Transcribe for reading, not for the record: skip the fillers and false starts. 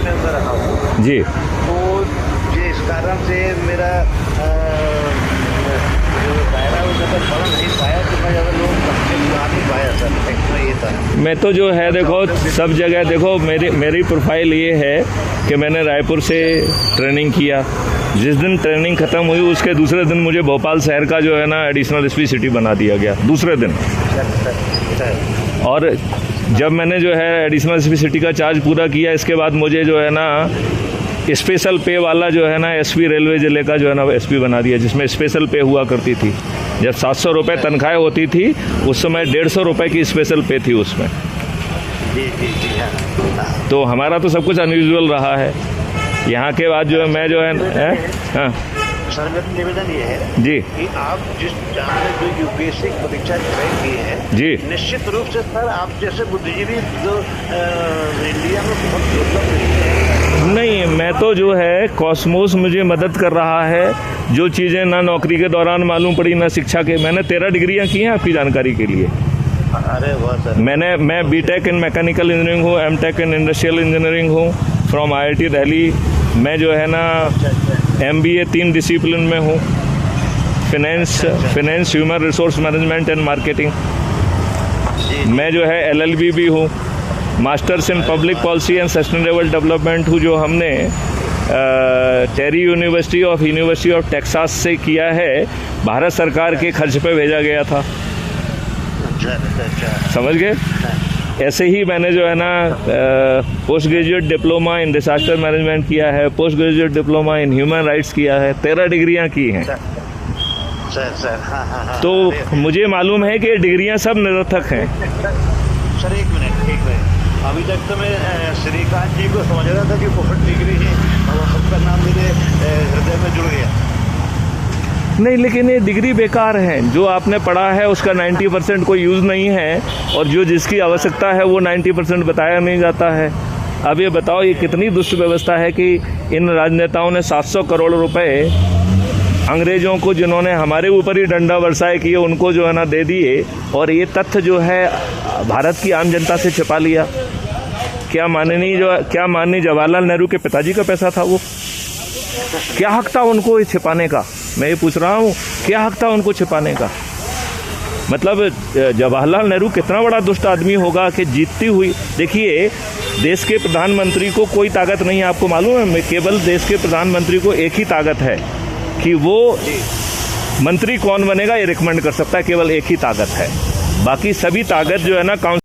अपने अंदर रखा हूँ जी। तो जिस कारण से मेरा जो दायरा वो ज़्यादा बढ़ नहीं पाया, तो मैं ज़्यादा लोग गा नहीं पाया सर। इसमें ये था। मैं तो जो है देखो सब जगह देखो मेरी प्रोफाइल ये है कि मैंने रायपुर से ट्रेनिंग किया। जिस दिन ट्रेनिंग ख़त्म हुई उसके दूसरे दिन मुझे भोपाल शहर का जो है ना एडिशनल एसपी सिटी बना दिया गया दूसरे दिन। और जब मैंने जो है एडिशनल एसपी सिटी का चार्ज पूरा किया, इसके बाद मुझे जो है ना स्पेशल पे वाला जो है ना एसपी रेलवे ज़िले का जो है ना एसपी बना दिया, जिसमें स्पेशल पे हुआ करती थी। जब 700 रुपये तनख्वाह होती थी उस समय 150 रुपये की स्पेशल पे थी उसमें। जी हाँ। तो हमारा तो सब कुछ अनयूजुअल रहा है। यहाँ के बाद जो है मैं जो है हाँ सर मेरा निवेदन ये है जी कि आप जिस आपने जो यूपीएससी परीक्षा क्रैक की है जी, निश्चित रूप से सर आप जैसे बुद्धिजीवी जो इंडिया में बहुत दुर्लभ है। नहीं, मैं तो जो है कॉस्मोस मुझे मदद कर रहा है। जो चीज़ें ना नौकरी के दौरान मालूम पड़ी ना शिक्षा के, मैंने 13 डिग्रियाँ की हैं आपकी जानकारी के लिए। अरे वाह सर। मैं बीटेक इन मैकेनिकल इंजीनियरिंग हूँ, एमटेक इन इंडस्ट्रियल इंजीनियरिंग हूँ फ्रॉम IIT दिल्ली। मैं जो है ना MBA 3 डिसिप्लिन में हूँ, finance, human resource management and marketing. मैं जो है LLB भी हूँ, masters in public policy and sustainable development हूँ, जो हमने टेरी यूनिवर्सिटी ऑफ टेक्सास से किया है। भारत सरकार के खर्च पे भेजा गया था। समझ गए? ऐसे ही मैंने जो है ना post graduate diploma in disaster management किया है, post graduate diploma in human rights किया है, 13 डिग्रियां की हैं। सर हाँ। तो मुझे मालूम है कि डिग्रियां सब निरर्थक हैं। सर एक मिनट अभी तक तो मैं श्रीकांत जी को समझ रहा था कि बहुत डिग्री है और सबका नाम मेरे हृदय में जुड़ गया। नहीं, लेकिन ये डिग्री बेकार है। जो आपने पढ़ा है उसका 90% कोई यूज़ नहीं है, और जो जिसकी आवश्यकता है वो 90% बताया नहीं जाता है। अब ये बताओ, ये कितनी दुष्ट व्यवस्था है कि इन राजनेताओं ने 700 करोड़ रुपए अंग्रेज़ों को, जिन्होंने हमारे ऊपर ही डंडा बरसाए किए, उनको जो है ना दे दिए, और ये तथ्य जो है भारत की आम जनता से छिपा लिया। क्या माननीय जवाहरलाल नेहरू के पिताजी का पैसा था वो? क्या हक था उनको ये छिपाने का? मैं ये पूछ रहा हूँ, क्या हक था उनको छिपाने का? मतलब जवाहरलाल नेहरू कितना बड़ा दुष्ट आदमी होगा कि जीतती हुई, देखिए देश के प्रधानमंत्री को कोई ताकत नहीं है, आपको मालूम है? केवल देश के प्रधानमंत्री को एक ही ताकत है कि वो मंत्री कौन बनेगा ये रिकमेंड कर सकता है, केवल एक ही ताकत है। बाकी सभी ताकत जो है ना